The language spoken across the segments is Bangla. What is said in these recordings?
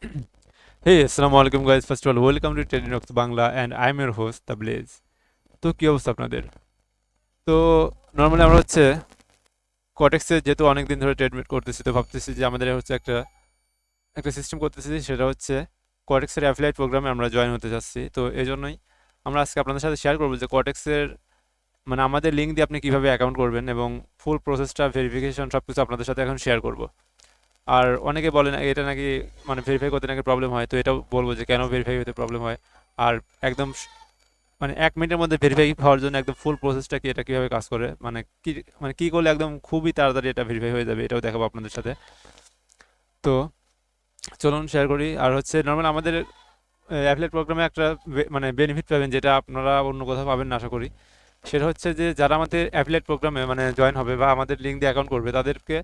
Hey, assalamu alaikum guys. First of all, welcome to Trading Rocks Bangla and I'm your host, The Blaze. তো কি অবস্থা আপনাদের? তো নর্মালি আমরা হচ্ছে কটেক্সে যেহেতু অনেক দিন ধরে ট্রেডমিট করতেছি, তো ভাবতেছি যে আমাদের হচ্ছে একটা একটা সিস্টেম করতেছি, সেটা হচ্ছে কটেক্সের অ্যাফিলিয়েট প্রোগ্রামে আমরা জয়েন হতে চাচ্ছি। তো এই জন্যই আমরা আজকে আপনাদের সাথে শেয়ার করবো যে কটেক্সের মানে আমাদের লিঙ্ক দিয়ে আপনি কিভাবে অ্যাকাউন্ট করবেন এবং ফুল প্রসেসটা ভেরিফিকেশন সব কিছু আপনাদের সাথে এখন শেয়ার করব। আর অনেকে বলে না এটা নাকি মানে ভেরিফাই করতে নাকি প্রবলেম হয়, তো এটাও বলবো যে কেন ভেরিফাই হতে প্রবলেম হয়। আর একদম মানে 1 মিনিটের মধ্যে ভেরিফাই হওয়ার জন্য একদম ফুল প্রসেসটা কি, এটা কীভাবে কাজ করে, মানে কি মানে কী করলে একদম খুবই তাড়াতাড়ি এটা ভেরিফাই হয়ে যাবে, এটাও দেখাবো আপনাদের সাথে। তো চলুন শেয়ার করি। আর হচ্ছে নর্মাল আমাদের অ্যাফিলিয়েট প্রোগ্রামে একটা মানে বেনিফিট পাবেন, যেটা আপনারা অন্য কোথাও পাবেন না আশা করি। সেটা হচ্ছে যে যারা আমাদের অ্যাফিলিয়েট প্রোগ্রামে মানে জয়েন হবে বা আমাদের লিঙ্ক দিয়ে অ্যাকাউন্ট করবে, তাদেরকে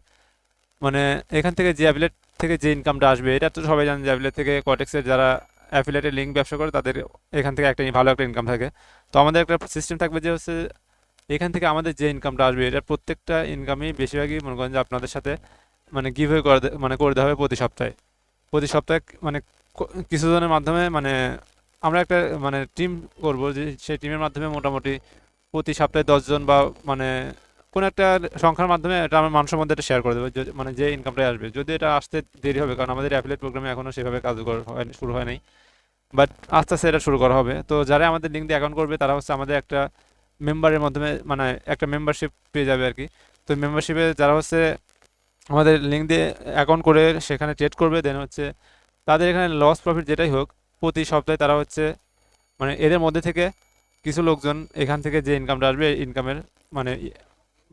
মানে এখান থেকে যে অ্যাফিলিয়েট থেকে যে ইনকামটা আসবে, এটা তো সবাই জানেন যে অ্যাফিলিয়েট থেকে কটেক্সের যারা অ্যাফিলিয়েটের লিঙ্ক ব্যবসা করে তাদের এখান থেকে একটা ভালো একটা ইনকাম থাকে। তো আমাদের একটা সিস্টেম থাকবে যে হচ্ছে এখান থেকে আমাদের যে ইনকামটা আসবে, এটার প্রত্যেকটা ইনকামই বেশিরভাগই মনে করেন যে আপনাদের সাথে মানে গিভওয়ে করে মানে করে দেওয়া হবে প্রতি সপ্তাহে। প্রতি সপ্তাহে মানে কিছু জনের মাধ্যমে মানে আমরা একটা মানে টিম করব, যে সেই টিমের মাধ্যমে মোটামুটি প্রতি সপ্তাহে 10 জন বা মানে কোনো একটা সংখ্যার মাধ্যমে এটা আমার মানুষের মধ্যে এটা শেয়ার করে দেবো, মানে যে ইনকামটাই আসবে। যদি এটা আসতে দেরি হবে, কারণ আমাদের অ্যাফিলিয়েট প্রোগ্রামে এখনও সেভাবে কার্যকর শুরু হয় নাই, বাট আস্তে আস্তে এটা শুরু করা হবে। তো যারা আমাদের লিঙ্ক দিয়ে অ্যাকাউন্ট করবে তারা হচ্ছে আমাদের একটা মেম্বারের মাধ্যমে মানে একটা মেম্বারশিপ পেয়ে যাবে আর কি। তো মেম্বারশিপে যারা হচ্ছে আমাদের লিঙ্ক দিয়ে অ্যাকাউন্ট করে সেখানে ট্রেড করবে, দেন হচ্ছে তাদের এখানে লস প্রফিট যেটাই হোক, প্রতি সপ্তাহে তারা হচ্ছে মানে এদের মধ্যে থেকে কিছু লোকজন এখান থেকে যে ইনকামটা আসবে ইনকামের মানে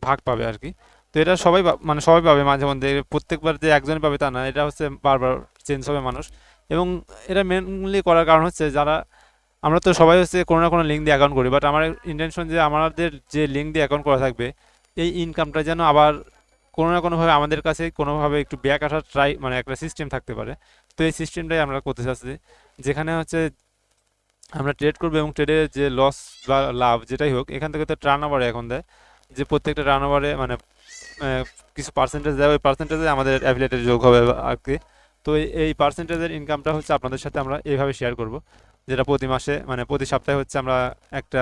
ভাগ পাবে আর কি। তো এটা সবাই মানে সবাই পাবে, মাঝে মধ্যে প্রত্যেকবার যে একজনই পাবে তা না, এটা হচ্ছে বারবার চেঞ্জ হবে মানুষ। এবং এটা মেনলি করার কারণ হচ্ছে যারা আমরা তো সবাই হচ্ছে কোনো না কোনো লিঙ্ক দিয়ে অ্যাকাউন্ট করি, বাট আমার ইন্টেনশন যে আমাদের যে লিঙ্ক দিয়ে অ্যাকাউন্ট করা থাকবে, এই ইনকামটা যেন আবার কোনো না কোনোভাবে আমাদের কাছে কোনোভাবে একটু ব্যাক আসার ট্রাই মানে একটা সিস্টেম থাকতে পারে। তো এই সিস্টেমটাই আমরা করতে চাচ্ছি, যেখানে হচ্ছে আমরা ট্রেড করবো এবং ট্রেডের যে লস বা লাভ যেটাই হোক, এখান থেকে তো টার্ন ওভারে এখন দেয়, যে প্রত্যেকটা টার্ন ওভারে মানে আহ, কিছু পার্সেন্টেজ দেয়, ওই পার্সেন্টেজে আমাদের অ্যাফিলিয়েটের যোগ হবে আর কি। তো এই পার্সেন্টেজের ইনকামটা হচ্ছে আপনাদের সাথে আমরা এইভাবে শেয়ার করব, যেটা প্রতি মাসে মানে প্রতি সপ্তাহে হচ্ছে আমরা একটা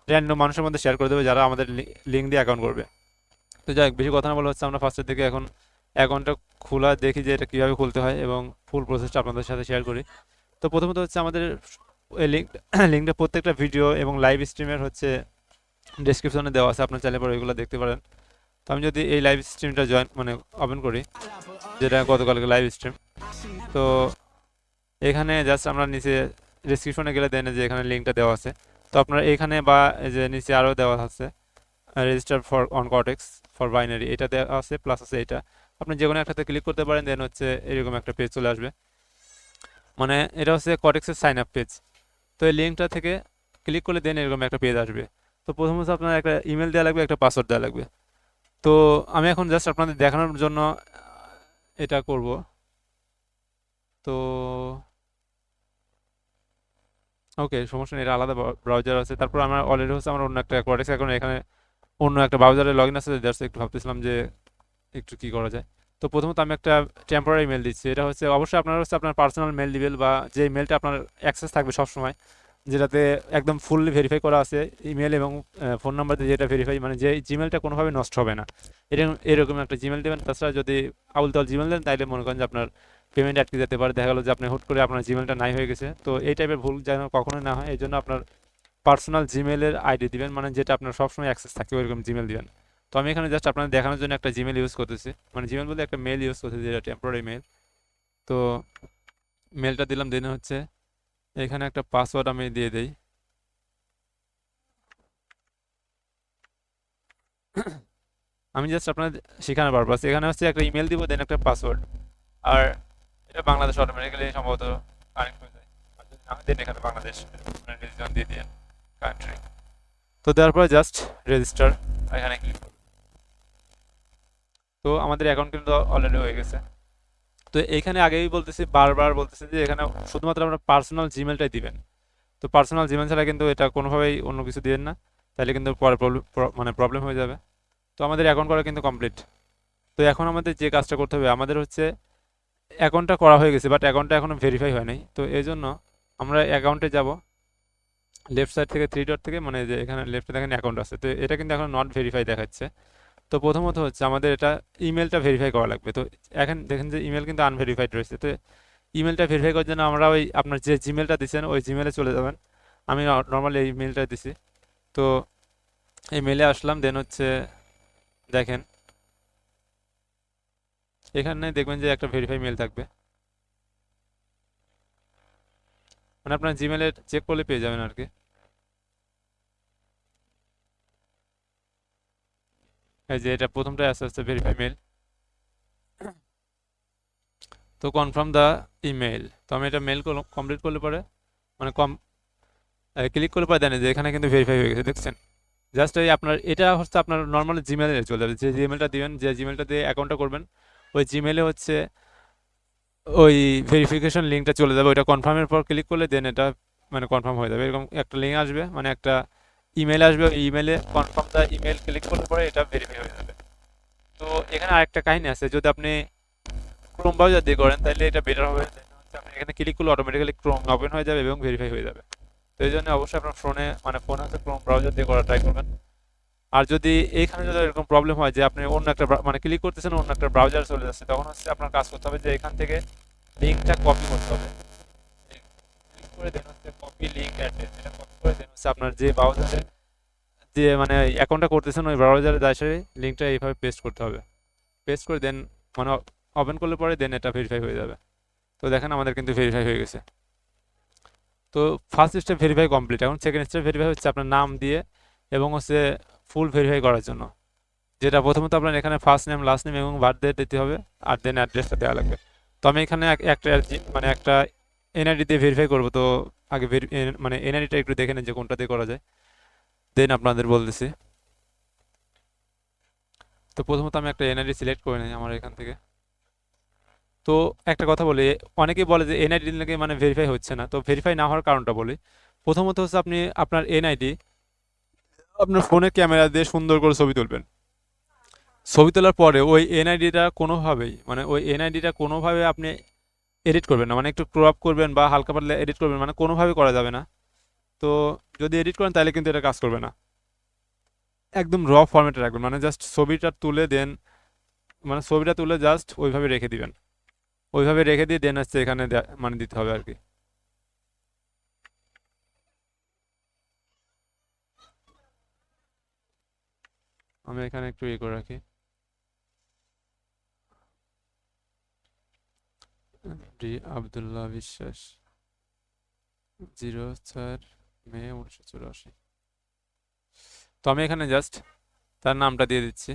র্যান্ডম মানুষের মধ্যে শেয়ার করে দেবো যারা আমাদের লিঙ্ক দিয়ে অ্যাকাউন্ট করবে। তো যাই হোক, বেশি কথা না বলে হচ্ছে আমরা ফার্স্টের দিকে এখন অ্যাকাউন্টটা খোলা দেখি যে এটা কীভাবে খুলতে হয় এবং ফুল প্রসেসটা আপনাদের সাথে শেয়ার করি। তো প্রথমত হচ্ছে আমাদের এই লিঙ্কটা প্রত্যেকটা ভিডিও এবং লাইভ স্ট্রিমের হচ্ছে ডেসক্রিপশনে দেওয়া আছে, আপনার চাইলে পরে ওইগুলো দেখতে পারেন। তো আমি যদি এই লাইভ স্ট্রিমটা জয়েন মানে ওপেন করি, যেটা গতকালকে লাইভ স্ট্রিম, তো এখানে জাস্ট আমরা নিচে ডেসক্রিপশনে গেলে দেন যে এখানে লিঙ্কটা দেওয়া আছে। তো আপনার এখানে বা এই যে নিচে আরও দেওয়া আছে register for on cortex for binary, এটা দেওয়া আছে, প্লাস আছে এটা। আপনি যে কোনো একটাতে ক্লিক করতে পারেন, দেন হচ্ছে এরকম একটা পেজ চলে আসবে, মানে এটা হচ্ছে কর্টেক্সের সাইন আপ পেজ। তো এই লিঙ্কটা থেকে ক্লিক করলে দেন এরকম একটা পেজ আসবে। তো প্রথমত আপনার একটা ইমেল দেওয়া লাগবে, একটা পাসওয়ার্ড দেওয়া লাগবে। তো আমি এখন জাস্ট আপনাদের দেখানোর জন্য এটা করব। তো ওকে, সমস্যা নেই, এটা আলাদা ব্রাউজার আছে। তারপর আমার অলরেডি হচ্ছে আমার অন্য একটা কর্টেক্স এখন এখানে অন্য একটা ব্রাউজারে লগ ইন আছে, জাস্ট একটু ভাবতেছিলাম যে একটু কী করা যায়। তো প্রথমত আমি একটা টেম্পোরারি মেল দিচ্ছি, এটা হচ্ছে অবশ্যই আপনার হচ্ছে আপনার পার্সোনাল মেল দিবেন বা যে মেলটা আপনার অ্যাক্সেস থাকবে সবসময়, যেটাতে একদম ফুললি ভেরিফাই করা আছে ইমেল এবং ফোন নাম্বার দিয়ে, যেটা ভেরিফাই মানে যে জিমেলটা কোনোভাবে নষ্ট হবে না, এরকম এরকম একটা জিমেল দেবেন। তাছাড়া যদি আউল তাউল জিমেল দেন তাইলে মনে করেন যে আপনার পেমেন্ট আটকে যেতে পারে, দেখা গেলো যে আপনি হুট করে আপনার জিমেলটা নাই হয়ে গেছে। তো এই টাইপের ভুল যেন কখনোই না হয়, এই জন্য আপনার পার্সোনাল জিমেলের আইডি দিবেন, মানে যেটা আপনার সবসময় অ্যাক্সেস থাকে ওইরকম জিমেল দিবেন। তো আমি এখানে জাস্ট আপনাদের দেখানোর জন্য একটা জিমেল ইউজ করতেছি, মানে জিমেল বলতে একটা মেল ইউজ করতেছি, যেটা টেম্পোরারি মেল। তো মেলটা দিলাম, দেন হচ্ছে এখানে একটা পাসওয়ার্ড আমি দিয়ে দিই। আমি জাস্ট আপনার শেখানোর পারপাস, এখানে হচ্ছে একটা ইমেল দিব, দেন একটা পাসওয়ার্ড। আর এটা বাংলাদেশ অটোমেটিক্যালি সম্ভবত কানেক্ট হয়ে যায়, আর যদি না হয় দেন এখানে বাংলাদেশ রিজন দিয়ে দিন, কান্ট্রি। তো দেওয়ার পরে জাস্ট রেজিস্টার এখানে ক্লিক করুন। তো আমাদের অ্যাকাউন্ট কিন্তু অলরেডি হয়ে গেছে। তো এইখানে আগেই বলতেছি, বারবার বলতেছি যে এখানে শুধুমাত্র আপনার পার্সোনাল জিমেলটাই দিবেন। তো পার্সোনাল জিমেল ছাড়া কিন্তু এটা কোনোভাবেই অন্য কিছু দিবেন না, তাহলে কিন্তু পরে মানে প্রবলেম হয়ে যাবে। তো আমাদের অ্যাকাউন্ট করা কিন্তু কমপ্লিট। তো এখন আমাদের যে কাজটা করতে হবে, আমাদের হচ্ছে অ্যাকাউন্টটা করা হয়ে গেছে, বাট অ্যাকাউন্টটা এখনও ভেরিফাই হয় নাই। তো এই জন্য আমরা অ্যাকাউন্টে যাব, লেফট সাইড থেকে থ্রি ডট থেকে, মানে যে এখানে লেফটে দেখেন অ্যাকাউন্ট আছে, তো এটা কিন্তু এখন নট ভেরিফাই দেখাচ্ছে। তো প্রথমত হচ্ছে আমাদের এটা ইমেলটা ভেরিফাই করা লাগবে। তো এখন দেখেন যে ইমেল কিন্তু আনভেরিফাইড রয়েছে। তো ইমেলটা ভেরিফাই করার জন্য আমরা ওই আপনার যে জিমেলটা দিচ্ছেন ওই জিমেলে চলে যাবেন। আমি নর্মালি এই মেলটা দিছি। তো এই মেলে আসলাম, দেন হচ্ছে দেখেন এখানে দেখবেন যে একটা ভেরিফাই মেল থাকবে, মানে আপনার জিমেলে চেক করলে পেয়ে যাবেন আর কি। এই যে এটা প্রথমটাই আস্তে আস্তে ভেরিফাই মেল। তো কনফার্ম দ্য ইমেল, তো আমি এটা মেল কমপ্লিট করলে পরে মানে ক্লিক করলে পরে দেন যে এখানে কিন্তু ভেরিফাই হয়ে গেছে, দেখছেন। জাস্ট এই আপনার এটা হচ্ছে আপনার নর্মাল জিমেলে চলে যাবে, যে জিমেলটা দিবেন, যে জিমেলটা দিয়ে অ্যাকাউন্টটা করবেন ওই জিমেলে হচ্ছে ওই ভেরিফিকেশন লিঙ্কটা চলে যাবে। ওইটা কনফার্মের পর ক্লিক করলে দেন এটা মানে কনফার্ম হয়ে যাবে। এরকম একটা লিঙ্ক আসবে, মানে একটা ইমেল আসবে, ওই ইমেলে কনফার্ম দ্য ইমেল ক্লিক করলে পরে এটা ভেরিফাই হয়ে যাবে। তো এখানে আরেকটা কাহিনী আছে, যদি আপনি ক্রোম ব্রাউজার দিয়ে করেন তাহলে এটা বেটার হবে। আপনি এখানে ক্লিক করলে অটোমেটিক্যালি ক্রোম ওপেন হয়ে যাবে এবং ভেরিফাই হয়ে যাবে। তো এই জন্য অবশ্যই আপনার ফোনে হচ্ছে ক্রোম ব্রাউজার দিয়ে করা ট্রাই করবেন। আর যদি এইখানে যদি এরকম প্রবলেম হয় যে আপনি অন্য একটা মানে ক্লিক করতেছেন অন্য একটা ব্রাউজার চলে যাচ্ছে, তখন হচ্ছে আপনার কাজ করতে হবে যে এখান থেকে লিঙ্কটা কপি করতে হবে। ক্লিক করে দেন হচ্ছে কপি লিঙ্ক অ্যাড্রেস, এটা কপি করে দেন হচ্ছে আপনার যে ব্রাউজারে যে মানে অ্যাকাউন্টটা করতেছেন ওই ব্রাউজারে এসে লিঙ্কটা এইভাবে পেস্ট করতে হবে। পেস্ট করে দেন মানে ওপেন করলে পরে দেন এটা ভেরিফাই হয়ে যাবে। তো দেখেন আমাদের কিন্তু ভেরিফাই হয়ে গেছে। তো ফার্স্ট স্টেপ ভেরিফাই কমপ্লিট, এখন সেকেন্ড স্টেপ ভেরিফাই হচ্ছে আপনার নাম দিয়ে এবং হচ্ছে ফুল ভেরিফাই করার জন্য, যেটা প্রথমত আপনার এখানে ফার্স্ট নেম লাস্ট নেম এবং বার্থডে দিতে হবে, আর দেন অ্যাড্রেসটা দেওয়া লাগবে। তো আমি এখানে একটা মানে একটা এনআইডি দিয়ে ভেরিফাই করবো। তো আগে মানে এনআইডিটা একটু দেখে নেন যে কোনটা দিয়ে করা যায়, দেন আপনাদের বলতেছি। তো প্রথমত আমি একটা এনআইডি সিলেক্ট করে নিই আমার এখান থেকে। তো একটা কথা বলি, অনেকেই বলে যে এনআইডি নাকি মানে ভেরিফাই হচ্ছে না। তো ভেরিফাই না হওয়ার কারণটা বলি। প্রথমত হচ্ছে আপনি আপনার এনআইডি আপনার ফোনের ক্যামেরা দিয়ে সুন্দর করে ছবি তুলবেন। ছবি তোলার পরে ওই এনআইডিটা কোনোভাবেই মানে ওই এনআইডিটা কোনোভাবে আপনি এডিট করবেন না, মানে একটু ক্রপ করবেন বা হালকা পাতলা এডিট করবেন, মানে কোনোভাবে করা যাবে না। তো যদি এডিট করেন তাহলে কিন্তু এটা কাজ করবে না। একদম র ফরম্যাটে রাখবেন, মানে জাস্ট ছবিটা তুলে দেন, মানে ছবিটা তুলে জাস্ট ওইভাবে রেখে দিবেন। ওইভাবে রেখে দিয়ে দেন হচ্ছে এখানে মানে দিতে হবে আর কি। আমি এখানে একটু ইয়ে করে রাখি, ডি আবদুল্লাহ বিশ্বাস, 04 মে 1984। তো আমি এখানে জাস্ট তার নামটা দিয়ে দিচ্ছি।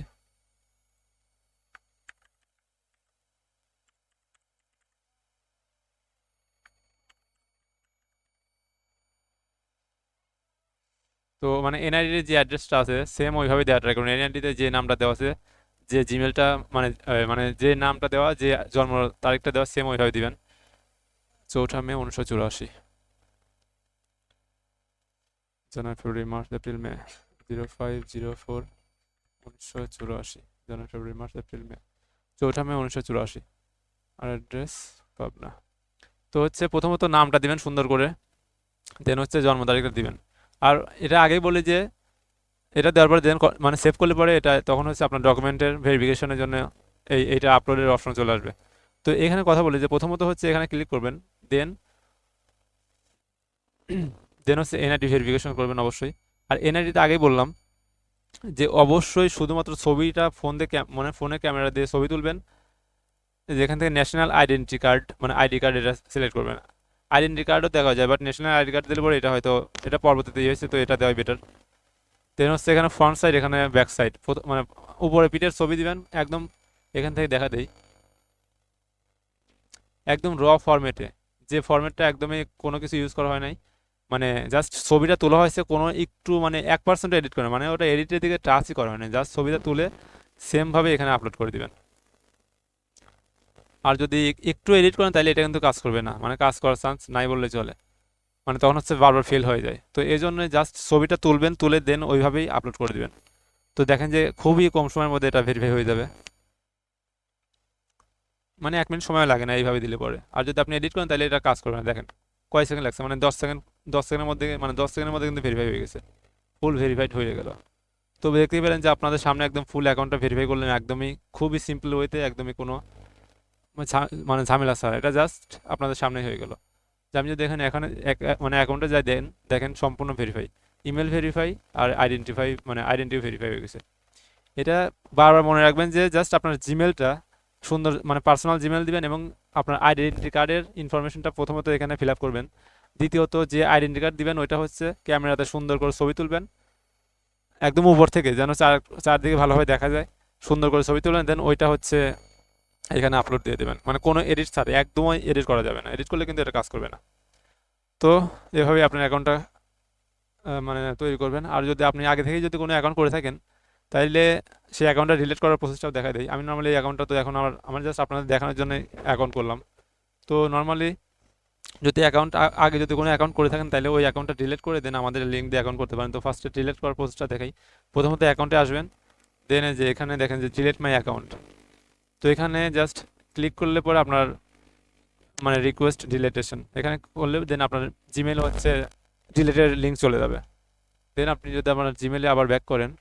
তো মানে এনআইডির যে অ্যাড্রেসটা আছে সেম ওইভাবে দেওয়া ট্রাই করুন। এনআইডিতে যে নামটা দেওয়া আছে, যে জিমেলটা মানে মানে যে নামটা দেওয়া, যে জন্ম তারিখটা দেওয়া সেম ওইভাবে দিবেন, 4 মে 1984। জানুয়ারি ফেব্রুয়ারি মার্চ এপ্রিল মে, 0504 1984। জানুয়ারি ফেব্রুয়ারি মার্চ এপ্রিল মে, 4 মে 1984। আর অ্যাড্রেস পাবনা। তো হচ্ছে প্রথমত নামটা দিবেন সুন্দর করে, দেন হচ্ছে জন্ম তারিখটা দিবেন। আর এটা আগেই বলি যে এটা দেওয়ার পরে দেন মানে সেভ করলে পরে এটা তখন হচ্ছে আপনার ডকুমেন্টের ভেরিফিকেশনের জন্য এইটা আপলোডের অপশন চলে আসবে। তো এখানে কথা বলি যে প্রথমত হচ্ছে এখানে ক্লিক করবেন, দেন দেন হচ্ছে এনআইডি ভেরিফিকেশন করবেন অবশ্যই। আর এনআইডিতে আগেই বললাম যে অবশ্যই শুধুমাত্র ছবিটা ফোন দিয়ে মানে ফোনের ক্যামেরা দিয়ে ছবি তুলবেন, যেখান থেকে ন্যাশনাল আইডেন্টি কার্ড মানে আইডি কার্ড এটা সিলেক্ট করবেন। আইডেন্টি কার্ডও দেখা যায়, বাট ন্যাশনাল আইডি কার্ড দিলে পরে এটা হয়তো এটা পরবর্তীতে ইয়ে হয়েছে, তো এটা দেওয়াই বেটার। দেন হচ্ছে এখানে ফ্রন্ট সাইড, এখানে ব্যাক সাইড, মানে উপরে পিঠের ছবি দিবেন একদম। এখান থেকে দেখা দেই একদম র ফরম্যাটে, যে ফরম্যাটটা একদমই কোনো কিছু ইউজ করা হয় নাই, মানে জাস্ট ছবিটা তোলা হয়েছে, কোনো একটু মানে 1% এডিট করে, মানে ওটা এডিটের দিকে টাচই করা হয় না, জাস্ট ছবিটা তুলে সেমভাবে এখানে আপলোড করে দিবেন। আর যদি একটু এডিট করেন তাহলে এটা কিন্তু কাজ করবে না, মানে কাজ করার চান্স নাই বললে চলে, মানে তখন হচ্ছে বারবার ফেল হয়ে যায়। তো এই জন্য জাস্ট ছবিটা তুলবেন, তুলে দেন ওইভাবেই আপলোড করে দিবেন। তো দেখেন যে খুবই কম সময়ের মধ্যে এটা ভেরিফাই হয়ে যাবে। মানে 1 মিনিট সময় লাগে না এইভাবে দিলে পরে। আর যদি আপনি এডিট করেন তাহলে এটা কাজ করবে না। দেখেন কয় সেকেন্ড লাগছে, মানে 10 সেকেন্ড, 10 সেকেন্ডের মধ্যে, মানে 10 সেকেন্ডের মধ্যে কিন্তু ভেরিফাই হয়ে গেছে, ফুল ভেরিফাইড হয়ে গেল। তো দেখতেই পেলেন যে আপনাদের সামনে একদম ফুল অ্যাকাউন্টটা ভেরিফাই করলেন একদমই খুবই সিম্পল ওয়েতে, একদমই কোনো মানে ঝামেলা ছাড়া। এটা জাস্ট আপনাদের সামনে হয়ে গেল। যে আমি যদি এখানে এখানে মানে অ্যাকাউন্টে যাই দেন, দেখেন সম্পূর্ণ ভেরিফাই, ইমেল ভেরিফাই আর আইডেন্টিফাই, মানে আইডেন্টিটি ভেরিফাই হয়ে গেছে। এটা বারবার মনে রাখবেন যে জাস্ট আপনার জিমেলটা সুন্দর, মানে পার্সোনাল জিমেল দিবেন এবং আপনার আইডেন্টি কার্ডের ইনফরমেশনটা প্রথমত এখানে ফিল আপ করবেন। দ্বিতীয়ত যে আইডেন্টি কার্ড দিবেন ওইটা হচ্ছে ক্যামেরাতে সুন্দর করে ছবি তুলবেন, একদম উপর থেকে যেন চারদিকে ভালোভাবে দেখা যায়, সুন্দর করে ছবি তুলবেন, দেন ওইটা হচ্ছে এখানে আপলোড দিয়ে দেবেন, মানে কোনো এডিট ছাড়া, একদমই এডিট করা যাবে না, এডিট করলে কিন্তু এটা কাজ করবে না। তো এভাবে আপনার অ্যাকাউন্টটা মানে তৈরি করবেন। আর যদি আপনি আগে থেকেই যদি কোনো অ্যাকাউন্ট করে থাকেন তাইলে সেই অ্যাকাউন্টটা ডিলিট করার প্রসেসটাও দেখা দেয়। আমি নর্মালি এই অ্যাকাউন্টটা তো এখন আমার জাস্ট আপনাদের দেখানোর জন্য অ্যাকাউন্ট করলাম। তো নর্মালি যদি অ্যাকাউন্ট আগে যদি কোনো অ্যাকাউন্ট করে থাকেন তাহলে ওই অ্যাকাউন্টটা ডিলিট করে দেন আমাদের লিঙ্ক দিয়ে অ্যাকাউন্ট করতে পারেন। তো ফার্স্টে ডিলিট করার প্রসেসটা দেখাই। প্রথমত অ্যাকাউন্টে আসবেন, দেন যে এখানে দেখেন যে ডিলিট মাই অ্যাকাউন্ট, তো এখানে জাস্ট ক্লিক করলে পরে আপনার মানে রিকোয়েস্ট ডিলিটেশন এখানে করলে দেন আপনার জিমেল হচ্ছে ডিলিটের লিঙ্ক চলে যাবে। দেন আপনি যদি আপনার জিমেলে আবার ব্যাক করেন,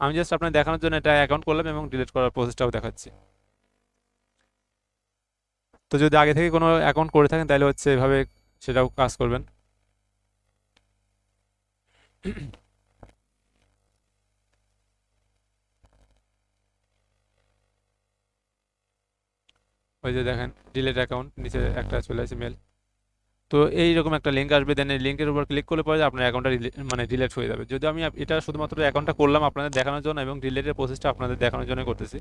আমি জাস্ট আপনার দেখানোর জন্য এটা অ্যাকাউন্ট করলাম এবং ডিলিট করার প্রসেসটাও দেখাচ্ছি। তো যদি আগে থেকে কোনো অ্যাকাউন্ট করে থাকেন তাহলে হচ্ছে এভাবে সেটাও কাজ করবেন। ওই যে দেখেন ডিলিট অ্যাকাউন্ট নিচে একটা চলে আসে মেল। তো এইরকম একটা লিঙ্ক আসবে, দেন এই লিঙ্কের উপর ক্লিক করলে পরে আপনার অ্যাকাউন্টটা মানে ডিলিট হয়ে যাবে। যদি আমি এটা শুধুমাত্র অ্যাকাউন্টটা করলাম আপনাদের দেখানোর জন্য এবং ডিলিটের প্রসেসটা আপনাদের দেখানোর জন্য করতেছি,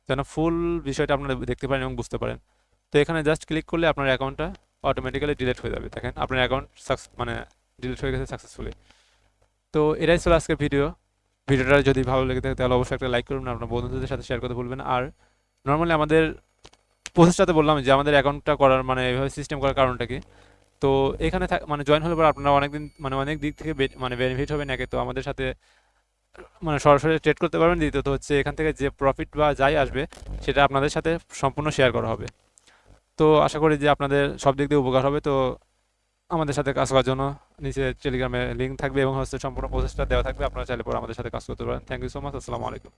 যেন ফুল বিষয়টা আপনারা দেখতে পারেন এবং বুঝতে পারেন। তো এখানে জাস্ট ক্লিক করলে আপনার অ্যাকাউন্টটা অটোমেটিক্যালি ডিলিট হয়ে যাবে। দেখেন আপনার অ্যাকাউন্ট মানে ডিলিট হয়ে গেছে সাকসেসফুলি। তো এটাই ছিল আজকের ভিডিওটা যদি ভালো লেগে থাকে তাহলে অবশ্যই একটা লাইক করবেন, আপনার বন্ধুদের সাথে শেয়ার করতে ভুলবেন। আর নর্মালি আমাদের প্রসেসটাতে বললাম যে আমাদের অ্যাকাউন্টটা করার মানে এভাবে সিস্টেম করার কারণটা কি। তো এখানে মানে জয়েন হলে পর আপনারা অনেকদিন মানে অনেক দিক থেকে মানে বেনিফিট হবে নাকি, তো আমাদের সাথে মানে সরাসরি ট্রেড করতে পারবেন। দ্বিতীয়ত হচ্ছে এখান থেকে যে প্রফিট বা যাই আসবে সেটা আপনাদের সাথে সম্পূর্ণ শেয়ার করা হবে। তো আশা করি যে আপনাদের সব দিক দিয়ে উপকার হবে। তো আমাদের সাথে কাজ করার জন্য নিচে টেলিগ্রামে লিঙ্ক থাকবে এবং হচ্ছে সম্পূর্ণ প্রসেসটা দেওয়া থাকবে, আপনারা চাইলে পরে আমাদের সাথে কাজ করতে পারেন। থ্যাংক ইউ সো মাচ, আসসালামু আলাইকুম।